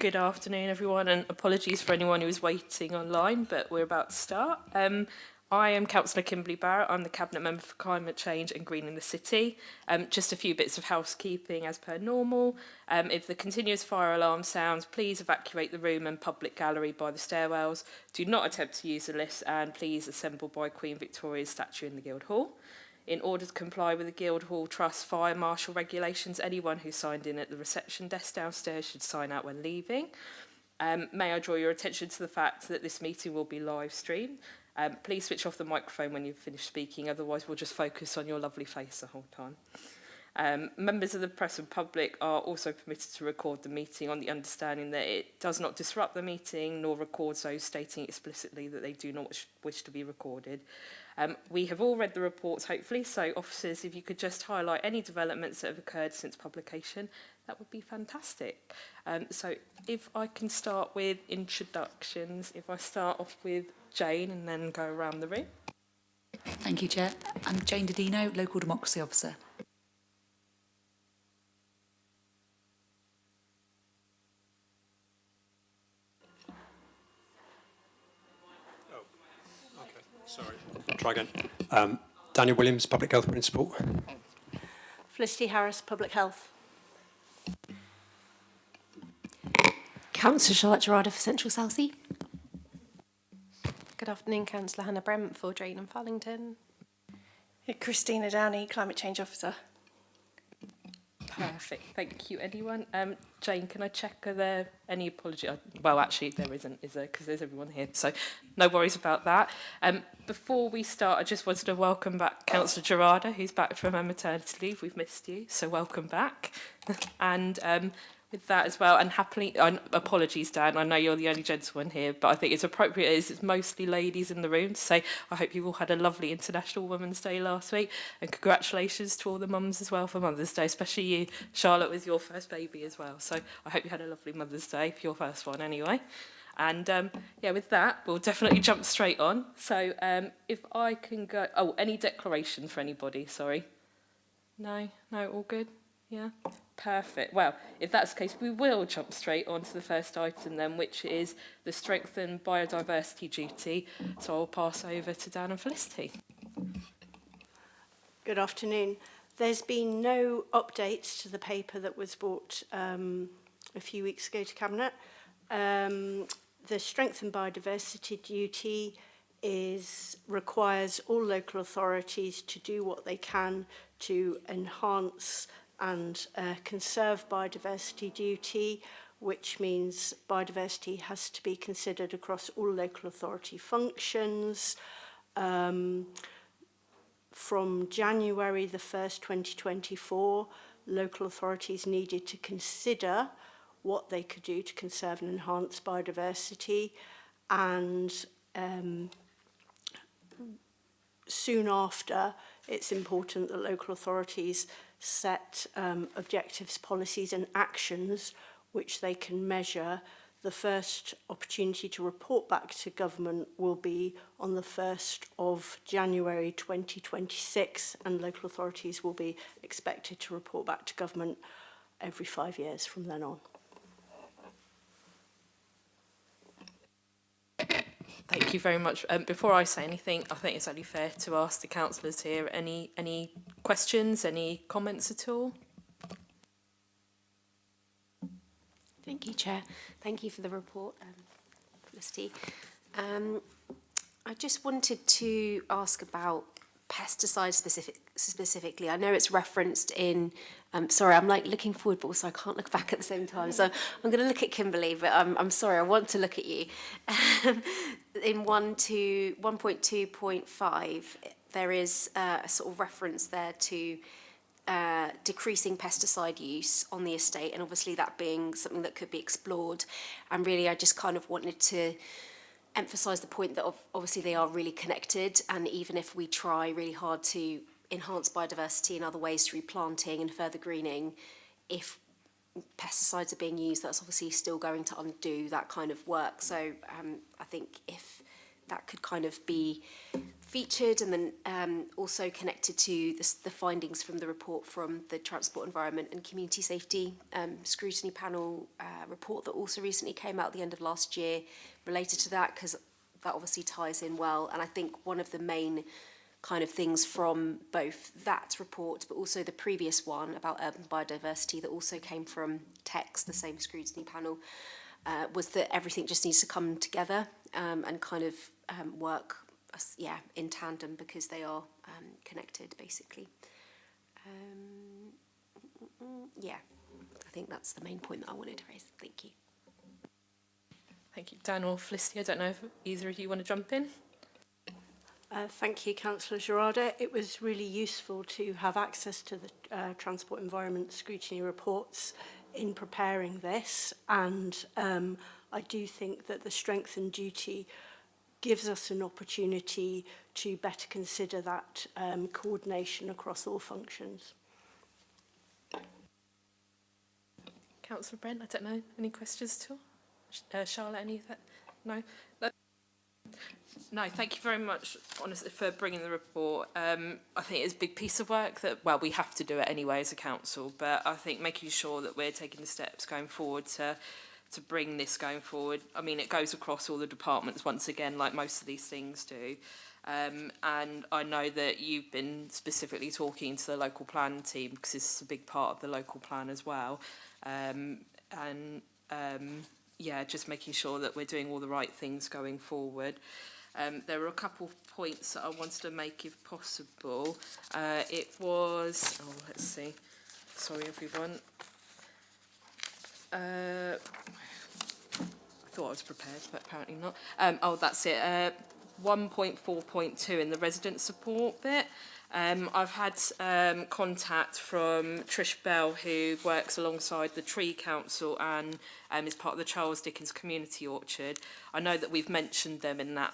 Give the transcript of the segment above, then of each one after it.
Good afternoon, everyone, and apologies for anyone who was waiting online, but we're about to start. I am Councillor Kimberly Barrett. I'm the Cabinet Member for Climate Change and Greening the City. Just a few bits of housekeeping as per normal. If the continuous fire alarm sounds, please evacuate the room and public gallery by the stairwells. Do not attempt to use the lifts, and please assemble by Queen Victoria's statue in the Guildhall. In order to comply with the Guildhall Trust fire marshal regulations, anyone who signed in at the reception desk downstairs should sign out when leaving. May I draw your attention to the fact that this meeting will be live streamed. Please switch off the microphone when you've finished speaking, otherwise we'll just focus on your lovely face the whole time. Members of the press and public are also permitted to record the meeting on the understanding that it does not disrupt the meeting nor record those stating explicitly that they do not wish to be recorded. We have all read the reports, hopefully, so officers, if you could just highlight any developments that have occurred since publication, that would be fantastic. So if I can start with introductions, if I start off with Jane and then go around the room. Thank you, Chair. I'm Jane Didino, Local Democracy Officer. Sorry, try again. Daniel Williams, Public Health Principal. Felicity Harris, Public Health. Councillor Charlotte Gerarda for Central Southsea. Good afternoon, Councillor Hannah Brent for Drayton and Fallington. Christina Downey, Climate Change Officer. Perfect, thank you. Anyone? Jane, can I check, are there any apology? Well, actually, there isn't, is there? Because there's everyone here, so no worries about that. Before we start, I just wanted to welcome back Councillor Gerarda, who's back from her maternity leave. We've missed you, so welcome back. And with that as well, and happily, apologies, Dan, I know you're the only gentleman here, but I think it's appropriate as it's mostly ladies in the room to say I hope you all had a lovely International Women's Day last week, and congratulations to all the mums as well for Mother's Day, especially you, Charlotte, with your first baby as well. So I hope you had a lovely Mother's Day for your first one anyway. And yeah, with that, we'll definitely jump straight on. So if I can go, any declarations for anybody, sorry? No, all good? Yeah, perfect. Well, if that's the case, we will jump straight on to the first item then, which is the strengthened biodiversity duty. So I'll pass over to Dan and Felicity. Good afternoon. There's been no updates to the paper that was brought a few weeks ago to Cabinet. The strengthened biodiversity duty requires all local authorities to do what they can to enhance and conserve biodiversity duty, which means biodiversity has to be considered across all local authority functions. From January the 1st, 2024, local authorities needed to consider what they could do to conserve and enhance biodiversity, and soon after, it's important that local authorities set objectives, policies and actions which they can measure. The first opportunity to report back to government will be on the 1st of January 2026, and local authorities will be expected to report back to government every 5 years from then on. Thank you very much. Before I say anything, I think it's only fair to ask the councillors here any questions, any comments at all? Thank you, Chair. Thank you for the report, Felicity. I just wanted to ask about pesticides specifically. I know it's referenced in, sorry, I'm like looking forward, but also I can't look back at the same time. So I'm going to look at Kimberly, but I'm sorry, I want to look at you. In 1.2.5, there is a sort of reference there to decreasing pesticide use on the estate, and obviously that being something that could be explored. And really, I just kind of wanted to emphasise the point that obviously they are really connected, and even if we try really hard to enhance biodiversity in other ways through planting and further greening, if pesticides are being used, that's obviously still going to undo that kind of work. So I think if that could kind of be featured, and then also connected to the findings from the report from the Transport, Environment and Community Safety Scrutiny Panel report that also recently came out at the end of last year related to that, because that obviously ties in well. And I think one of the main kind of things from both that report but also the previous one about urban biodiversity that also came from TEX, the same scrutiny panel, was that everything just needs to come together and kind of work in tandem, because they are connected basically. I think that's the main point that I wanted to raise. Thank you. Thank you. Dan or Felicity, I don't know if either of you want to jump in. Thank you, Councillor Gerarda. It was really useful to have access to the Transport Environment Scrutiny reports in preparing this, and I do think that the strength and duty gives us an opportunity to better consider that coordination across all functions. Councillor Brent, I don't know, any questions at all? Charlotte, any of that? No? No, thank you very much, honestly, for bringing the report. I think it's a big piece of work that, well, we have to do it anyway as a council, but I think making sure that we're taking the steps going forward to bring this going forward. I mean, it goes across all the departments once again, like most of these things do. And I know that you've been specifically talking to the local plan team, because this is a big part of the local plan as well. Yeah, just making sure that we're doing all the right things going forward. There were a couple of points that I wanted to make if possible. It was, let's see, sorry everyone. I thought I was prepared, but apparently not. That's it. 1.4.2 in the resident support bit. I've had contact from Trish Bell, who works alongside the Tree Council and is part of the Charles Dickens Community Orchard. I know that we've mentioned them in that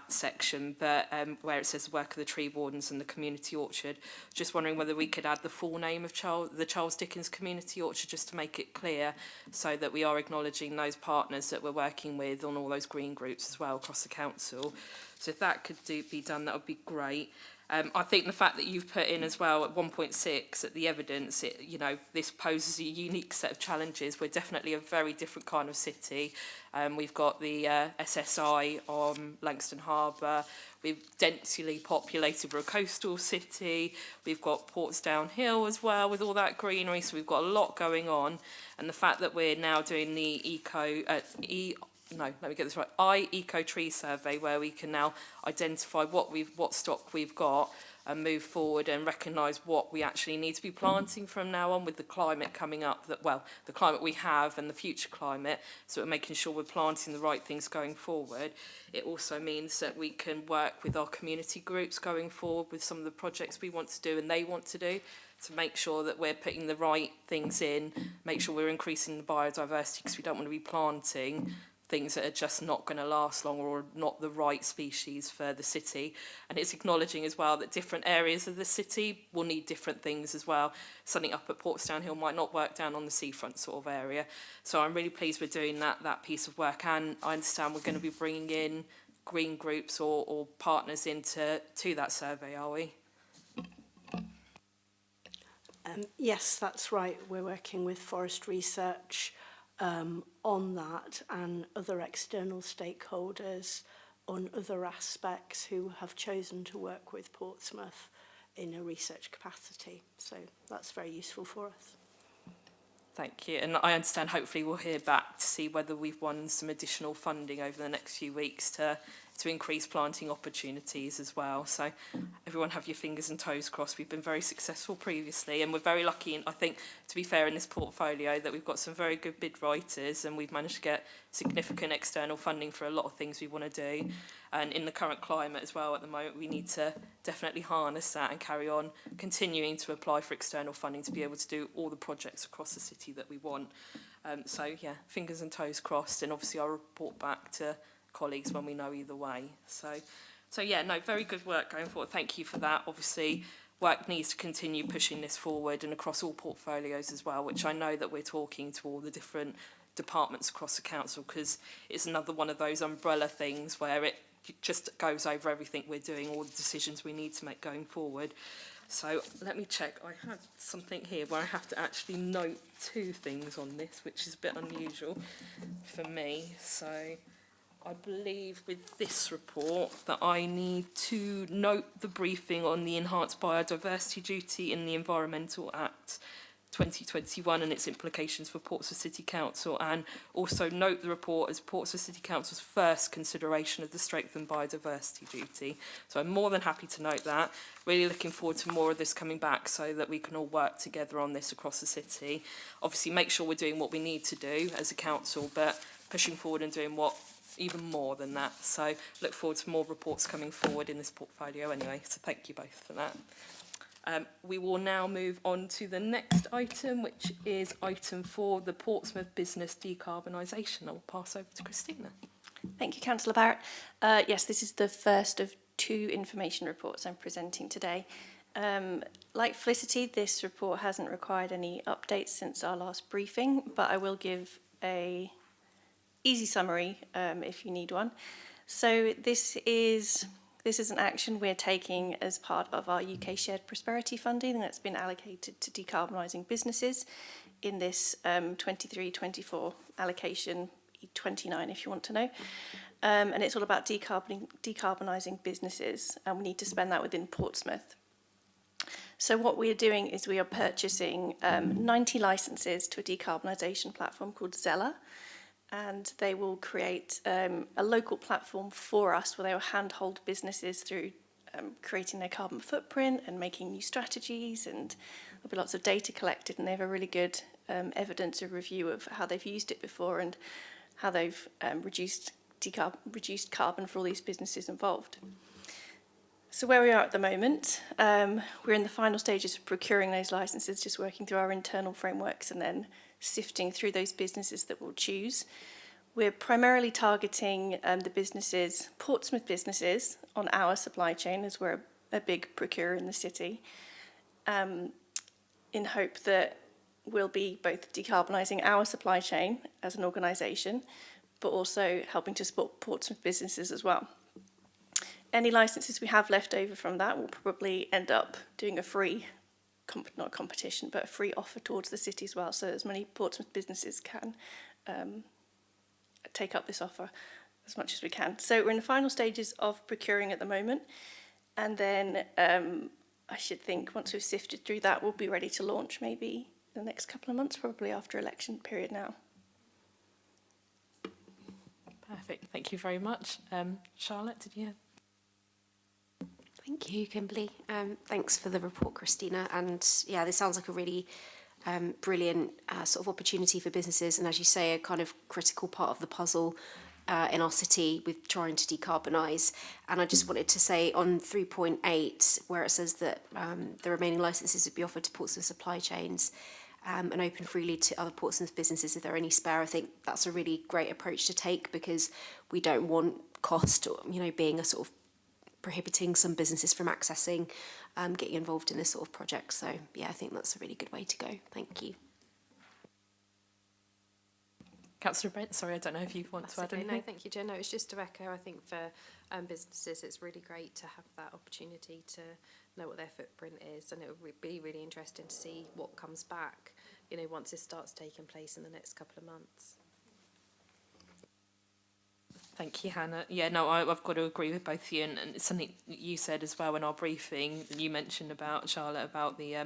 section, but where it says the work of the tree wardens and the community orchard, just wondering whether we could add the full name of the Charles Dickens Community Orchard, just to make it clear, so that we are acknowledging those partners that we're working with on all those green groups as well across the council. So if that could be done, that would be great. I think the fact that you've put in as well at 1.6 at the evidence, this poses a unique set of challenges. We're definitely a very different kind of city. We've got the SSI on Langston Harbour. We've densely populated, we're a coastal city. We've got Portsdown Hill as well with all that greenery. So we've got a lot going on. And the fact that we're now doing the Eco Tree Survey, where we can now identify what stock we've got and move forward and recognise what we actually need to be planting from now on, with the climate coming up, the climate we have and the future climate, so we're making sure we're planting the right things going forward. It also means that we can work with our community groups going forward with some of the projects we want to do and they want to do, to make sure that we're putting the right things in, make sure we're increasing the biodiversity, because we don't want to be planting things that are just not going to last long or not the right species for the city. And it's acknowledging as well that different areas of the city will need different things as well. Something up at Portsdown Hill might not work down on the seafront sort of area. So I'm really pleased we're doing that piece of work, and I understand we're going to be bringing in green groups or partners into that survey, are we? Yes, that's right. We're working with Forest Research on that, and other external stakeholders on other aspects who have chosen to work with Portsmouth in a research capacity. So that's very useful for us. Thank you. And I understand hopefully we'll hear back to see whether we've won some additional funding over the next few weeks to increase planting opportunities as well. So everyone have your fingers and toes crossed. We've been very successful previously, and we're very lucky, and I think, to be fair, in this portfolio that we've got some very good bid writers, and we've managed to get significant external funding for a lot of things we want to do. And in the current climate as well at the moment, we need to definitely harness that and carry on continuing to apply for external funding to be able to do all the projects across the city that we want. So yeah, fingers and toes crossed, and obviously I'll report back to colleagues when we know either way. So yeah, no, very good work going forward. Thank you for that. Obviously, work needs to continue pushing this forward and across all portfolios as well, which I know that we're talking to all the different departments across the council, because it's another one of those umbrella things where just goes over everything we're doing, all the decisions we need to make going forward. So let me check. I have something here where I have to actually note 2 things on this, which is a bit unusual for me. So I believe with this report that I need to note the briefing on the enhanced biodiversity duty in the Environmental Act 2021 and its implications for Portsmouth City Council, and also note the report as Portsmouth City Council's first consideration of the strengthened biodiversity duty. So I'm more than happy to note that. Really looking forward to more of this coming back so that we can all work together on this across the city. Obviously make sure we're doing what we need to do as a council, but pushing forward and doing what even more than that. So look forward to more reports coming forward in this portfolio anyway. So thank you both for that. We will now move on to the next item, which is item 4, the Portsmouth Business Decarbonisation. I'll pass over to Christina. Thank you, Councillor Barrett. Yes, this is the first of 2 information reports I'm presenting today. Like Felicity, this report hasn't required any updates since our last briefing, but I will give a easy summary if you need one. So this is an action we're taking as part of our UK Shared Prosperity funding that's been allocated to decarbonising businesses in this 23-24 allocation, 29 if you want to know. And it's all about decarbonising businesses, and we need to spend that within Portsmouth. So what we are doing is we are purchasing 90 licences to a decarbonisation platform called Zella, and they will create a local platform for us where they will handhold businesses through creating their carbon footprint and making new strategies, and there'll be lots of data collected, and they have a really good evidence or review of how they've used it before and how they've reduced carbon for all these businesses involved. So where we are at the moment, we're in the final stages of procuring those licences, just working through our internal frameworks and then sifting through those businesses that we'll choose. We're primarily targeting the businesses, Portsmouth businesses, on our supply chain, as we're a big procurer in the city, in hope that we'll be both decarbonising our supply chain as an organisation, but also helping to support Portsmouth businesses as well. Any licences we have left over from that will probably end up doing a free not competition, but a free offer towards the city as well, so as many Portsmouth businesses can take up this offer as much as we can. So we're in the final stages of procuring at the moment, and then I should think once we've sifted through that, we'll be ready to launch maybe in the next couple of months, probably after election period now. Perfect, thank you very much. Charlotte, did you have? Thank you, Kimberly. Thanks for the report, Christina. And yeah, this sounds like a really brilliant sort of opportunity for businesses, and as you say, a kind of critical part of the puzzle in our city with trying to decarbonise. And I just wanted to say on 3.8, where it says that the remaining licences would be offered to Portsmouth supply chains and open freely to other Portsmouth businesses if there are any spare. I think that's a really great approach to take, because we don't want cost, or, you know, being a sort of prohibiting some businesses from accessing, getting involved in this sort of project. So yeah, I think that's a really good way to go. Thank you. Councillor Brent, sorry, I don't know if you want to add anything. No, thank you, Jen. No, it's just to echo, I think for businesses, it's really great to have that opportunity to know what their footprint is, and it would be really interesting to see what comes back, you know, once this starts taking place in the next couple of months. Thank you, Hannah. Yeah, no, I've got to agree with both of you, and it's something you said as well in our briefing. You mentioned about, Charlotte, about the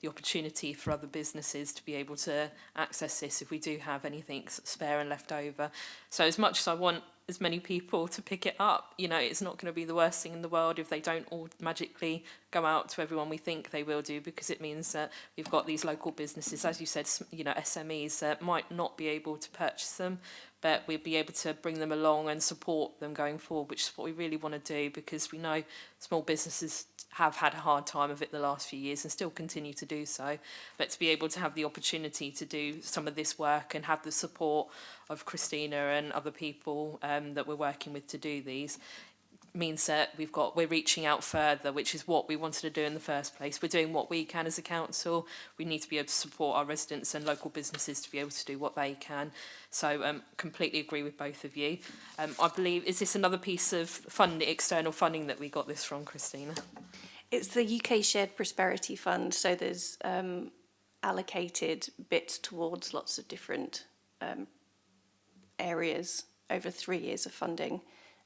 opportunity for other businesses to be able to access this if we do have anything spare and left over. So as much as I want as many people to pick it up, you know, it's not going to be the worst thing in the world if they don't all magically go out to everyone we think they will do, because it means that we've got these local businesses, as you said, you know, SMEs that might not be able to purchase them, but we'll be able to bring them along and support them going forward, which is what we really want to do, because we know small businesses have had a hard time of it the last few years and still continue to do so. But to be able to have the opportunity to do some of this work and have the support of Christina and other people that we're working with to do these, means that we're reaching out further, which is what we wanted to do in the first place. We're doing what we can as a council. We need to be able to support our residents and local businesses to be able to do what they can. So completely agree with both of you. I believe, is this another piece of funding, external funding that we got this from, Christina? It's the UK Shared Prosperity Fund, so there's allocated bits towards lots of different areas over 3 years of funding.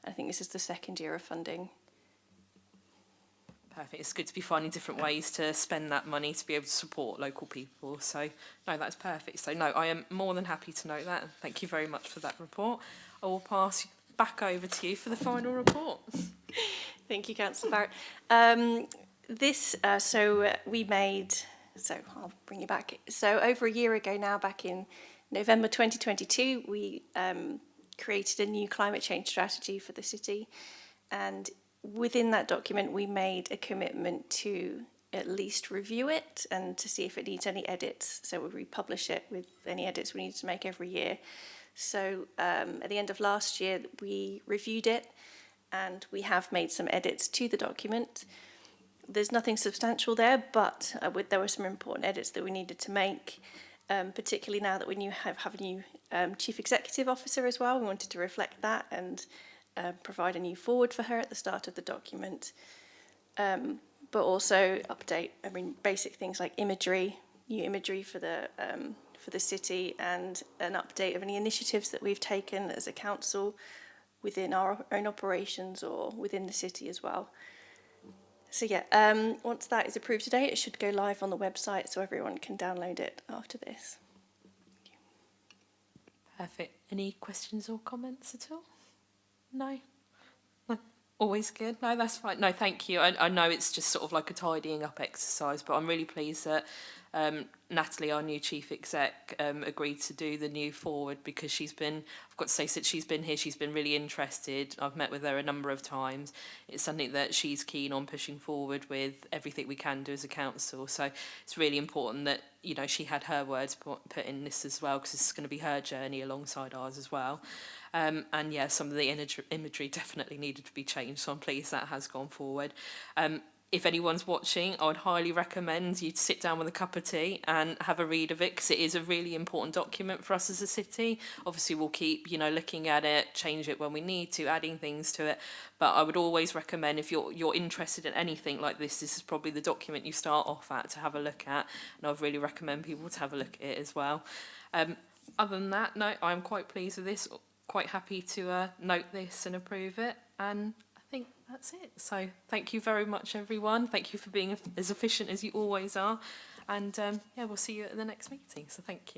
I think this is the second year of funding. Perfect. It's good to be finding different ways to spend that money to be able to support local people. So, no, that's perfect. So, no, I am more than happy to note that. Thank you very much for that report. I will pass back over to you for the final report. Thank you, Councillor Barrett. I'll bring you back. So over a year ago now, back in November 2022, we created a new climate change strategy for the city. And within that document, we made a commitment to at least review it and to see if it needs any edits. So we republish it with any edits we need to make every year. So at the end of last year, we reviewed it and we have made some edits to the document. There's nothing substantial there, but there were some important edits that we needed to make, particularly now that we have a new Chief Executive Officer as well. We wanted to reflect that and provide a new forward for her at the start of the document, but also update, basic things like imagery, new imagery for the city, and an update of any initiatives that we've taken as a council within our own operations or within the city as well. So yeah, once that is approved today, it should go live on the website so everyone can download it after this. Perfect. Any questions or comments at all? No? No. Always good? No, that's fine. No, thank you. I know it's just sort of like a tidying up exercise, but I'm really pleased that Natalie, our new chief exec, agreed to do the new forward, because I've got to say, since she's been here, she's been really interested. I've met with her a number of times. It's something that she's keen on pushing forward with everything we can do as a council. So it's really important that, you know, she had her words put in this as well, because this is going to be her journey alongside ours as well. And yeah, some of the imagery definitely needed to be changed, so I'm pleased that has gone forward. If anyone's watching, I would highly recommend you to sit down with a cup of tea and have a read of it, because it is a really important document for us as a city. Obviously, we'll keep, you know, looking at it, change it when we need to, adding things to it. But I would always recommend, if you're interested in anything like this is probably the document you start off at to have a look at. And I'd really recommend people to have a look at it as well. Other than that, no, I'm quite pleased with this. Quite happy to note this and approve it. And I think that's it. So thank you very much, everyone. Thank you for being as efficient as you always are. And yeah, we'll see you at the next meeting. So thank you.